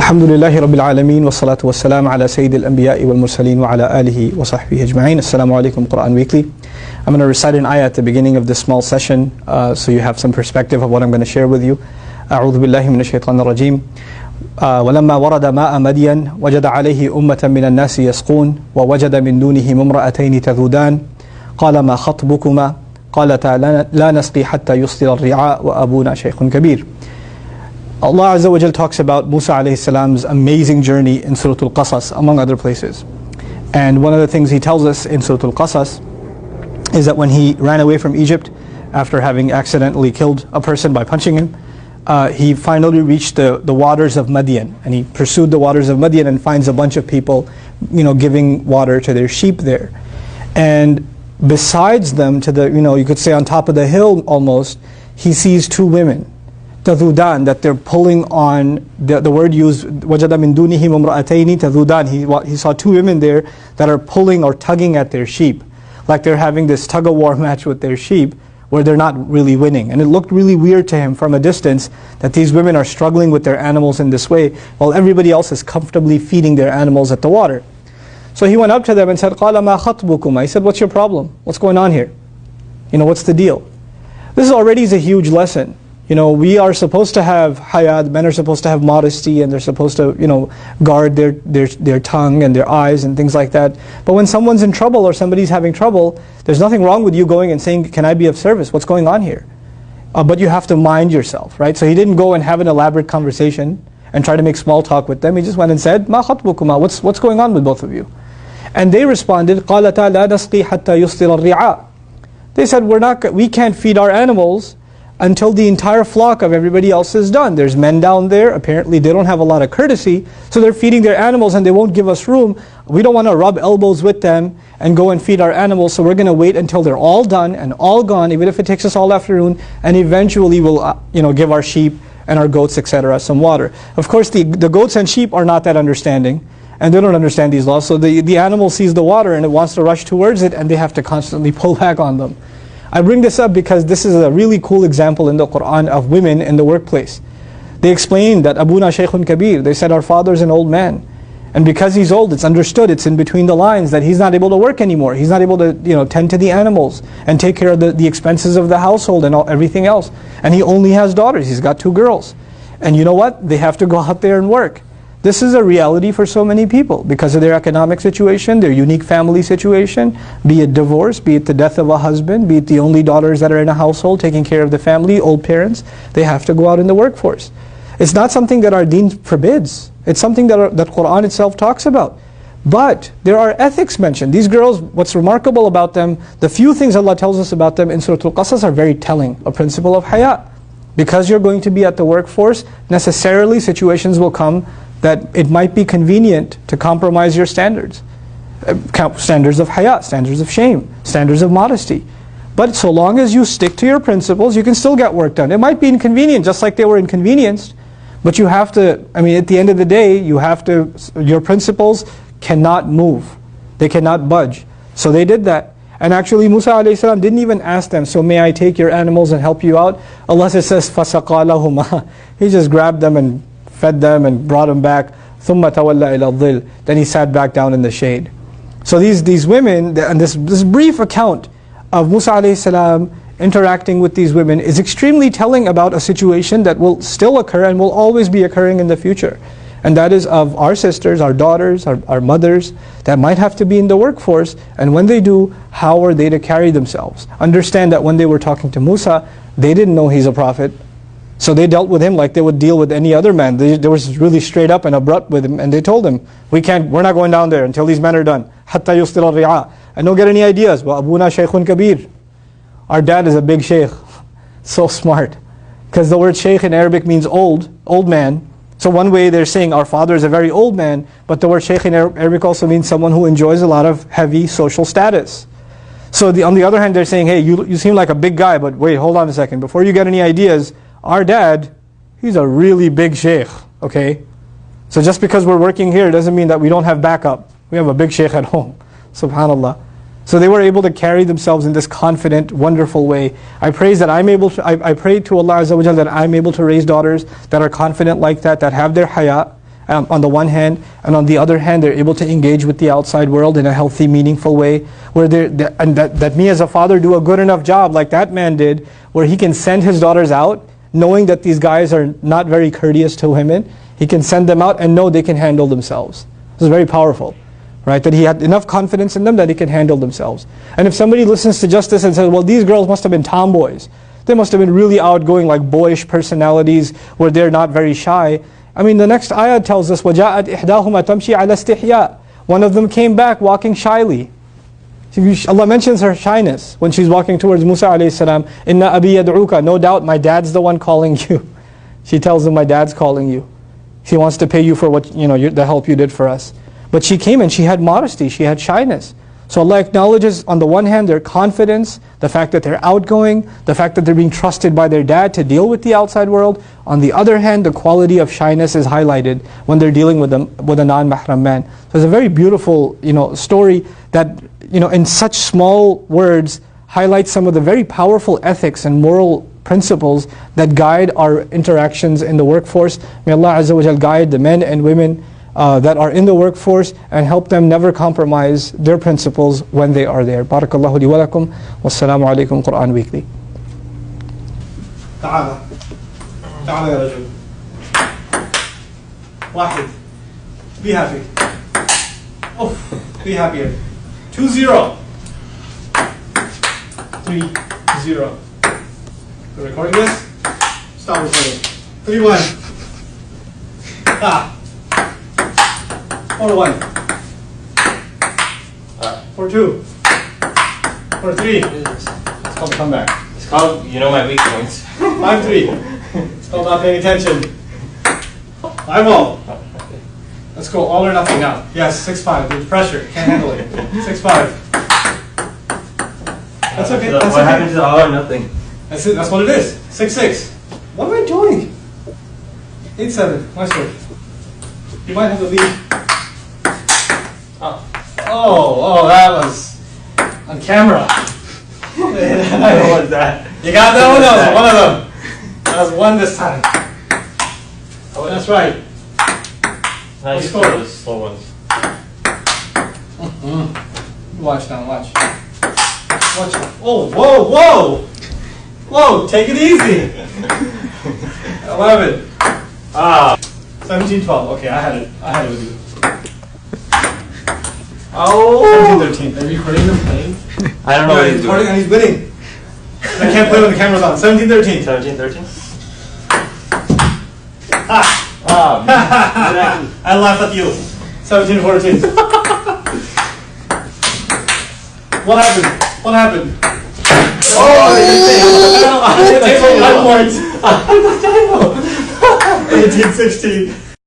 Alhamdulillahi Rabbil Alameen wa salatu wa salam ala Sayyidil Anbiya'i wal Mursaleen wa ala alihi wa sahbihi ajma'in. Assalamu alaikum Quran Weekly. I'm going to recite an ayah at the beginning of this small session so you have some perspective of what I'm going to share with you. A'udhu billahi minash shaitanir rajeem. ولما ورد ماء مدين وجد عليه أمة من الناس يسقون ووجد من دونهم امرأتين تذودان قال ما خطبكما قالتا لا نسقي حتى يصدر الرعاء وأبونا شيخ كبير. Allah Azza wa Jal talks about Musa alayhi salam's amazing journey in Surah Al-Qasas, among other places. And one of the things he tells us in Surah Al-Qasas is that when he ran away from Egypt after having accidentally killed a person by punching him, he finally reached the waters of Madian, and he pursued the waters of Madian and finds a bunch of people, giving water to their sheep there. And besides them, to the, you could say on top of the hill almost, he sees two women, تذودان, that they're pulling on, the word used, وَجَدَ مِن دُونِهِمْ امْرَأَتَيْنِ تَذُودَان, he saw two women there that are pulling or tugging at their sheep, like they're having this tug-of-war match with their sheep, where they're not really winning. And it looked really weird to him from a distance that these women are struggling with their animals in this way, while everybody else is comfortably feeding their animals at the water. So he went up to them and said, قَالَ مَا خَطْبُكُمَا, he said, what's your problem? What's going on here? What's the deal? This already is a huge lesson. We are supposed to have hayat, men are supposed to have modesty, and they're supposed to, guard their tongue and their eyes and things like that. But when someone's in trouble or somebody's having trouble, there's nothing wrong with you going and saying, can I be of service? What's going on here? But you have to mind yourself, right? So he didn't go and have an elaborate conversation and try to make small talk with them. He just went and said, مَا خَطْبُكُمَا, what's going on with both of you? And they responded, قَالَتَا لَا نَسْقِي حَتَّى يُصْدِرَ الرِّعَاء. They said, we can't feed our animals until the entire flock of everybody else is done. There's men down there, apparently they don't have a lot of courtesy, so they're feeding their animals and they won't give us room. We don't want to rub elbows with them and go and feed our animals, so we're going to wait until they're all done and all gone, even if it takes us all afternoon, and eventually we'll give our sheep and our goats, etc., some water. Of course, the goats and sheep are not that understanding, and they don't understand these laws, so the animal sees the water and it wants to rush towards it, and they have to constantly pull back on them. I bring this up because this is a really cool example in the Quran of women in the workplace. They explained that Abuna Shaykhun Kabir, they said our father's an old man. And because he's old, it's understood, it's in between the lines that he's not able to work anymore. He's not able to tend to the animals and take care of the expenses of the household and everything else. And he only has daughters, he's got two girls. And you know what? They have to go out there and work. This is a reality for so many people because of their economic situation, their unique family situation, be it divorce, be it the death of a husband, be it the only daughters that are in a household taking care of the family, old parents. They have to go out in the workforce. It's not something that our deen forbids. It's something that Quran itself talks about. But there are ethics mentioned. These girls, what's remarkable about them, the few things Allah tells us about them in Surah Al-Qasas are very telling. A principle of hayat. Because you're going to be at the workforce, necessarily situations will come that it might be convenient to compromise your standards. Standards of hayat, standards of shame, standards of modesty. But so long as you stick to your principles, you can still get work done. It might be inconvenient, just like they were inconvenienced, but you have to, at the end of the day, your principles cannot move. They cannot budge. So they did that. And actually Musa alayhi salam didn't even ask them, so may I take your animals and help you out? Allah says, فَسَقَى لَهُمَا. He just grabbed them and fed them and brought them back. ثُمَّ تَوَلَّى إِلَى الظِّلِّ. Then he sat back down in the shade. So these women, and this brief account of Musa alayhi salam interacting with these women is extremely telling about a situation that will still occur and will always be occurring in the future. And that is of our sisters, our daughters, our mothers that might have to be in the workforce, and when they do, how are they to carry themselves? Understand that when they were talking to Musa, they didn't know he's a prophet. So they dealt with him like they would deal with any other man. They were really straight up and abrupt with him, and they told him, we're not going down there until these men are done. حَتَّى يُصْدِرَ الرِّعَاء. And don't get any ideas. وَأَبُونَا شَيْخٌ كَبِيرٌ. Our dad is a big shaykh. So smart. Because the word shaykh in Arabic means old man. So one way they're saying our father is a very old man, but the word shaykh in Arabic also means someone who enjoys a lot of heavy social status. So on the other hand, they're saying, hey, you seem like a big guy, but wait, hold on a second. Before you get any ideas, our dad, he's a really big shaykh, okay? So just because we're working here doesn't mean that we don't have backup. We have a big shaykh at home, subhanallah. So they were able to carry themselves in this confident, wonderful way. I pray to Allah Azza wa Jalla that I'm able to raise daughters that are confident like that have their hayat, on the one hand, and on the other hand, they're able to engage with the outside world in a healthy, meaningful way, where and that me as a father do a good enough job, like that man did, where he can send his daughters out, knowing that these guys are not very courteous to women. He can send them out and know they can handle themselves. This is very powerful, right? That he had enough confidence in them that they can handle themselves. And if somebody listens to just this and says, well, these girls must have been tomboys, they must have been really outgoing, like boyish personalities, where they're not very shy. I mean, the next ayah tells us, وَجَاءَتْ إِحْدَاهُمَا تَمْشِي عَلَى اسْتِحْيَاءٍ. One of them came back walking shyly. Allah mentions her shyness when she's walking towards Musa alayhi salam. Inna abi yad'uka. No doubt my dad's the one calling you. She tells him, my dad's calling you. He wants to pay you for what, the help you did for us. But she came and she had modesty, she had shyness. So Allah acknowledges on the one hand their confidence, the fact that they're outgoing, the fact that they're being trusted by their dad to deal with the outside world. On the other hand, the quality of shyness is highlighted when they're dealing with a non-mahram man. So it's a very beautiful story that in such small words highlights some of the very powerful ethics and moral principles that guide our interactions in the workforce. May Allah Azza wa Jal guide the men and women that are in the workforce and help them never compromise their principles when they are there. Barakallahu li wa lakum. Wassalamu alaikum. Quran Weekly. تعال تعال يا رجل. واحد. Be happy. Oh, be happy. 2-0. 3-0. We're recording this? Stop recording. 3-1. Ah. 4-1. 4-2. 4-3. It's called comeback. It's called, my weak points. 5-3. It's called not paying attention. 5-0. Let's go all or nothing now. Yes, 6-5. There's pressure. Can't handle it. 6-5. That's okay. That's what happened to the all or nothing? That's it. That's what it is. 6-6. What am I doing? 8-7. My serve. You might have the lead. Oh, that was on camera. What was that? You got that one? That was one of them. That was one this time. Oh, that's right. Now you score those slow ones. Watch now, watch. Watch. Oh, whoa! Whoa, take it easy. 11. 17-12. Okay, I had it with you. Oh! 17-13. Are you recording them playing? I don't know what he's recording doing. and he's winning. I can't play when the camera's on. 17-13. 17-13? I laughed at you. 17-14. What happened? Oh, I didn't say 1 point. 18-16.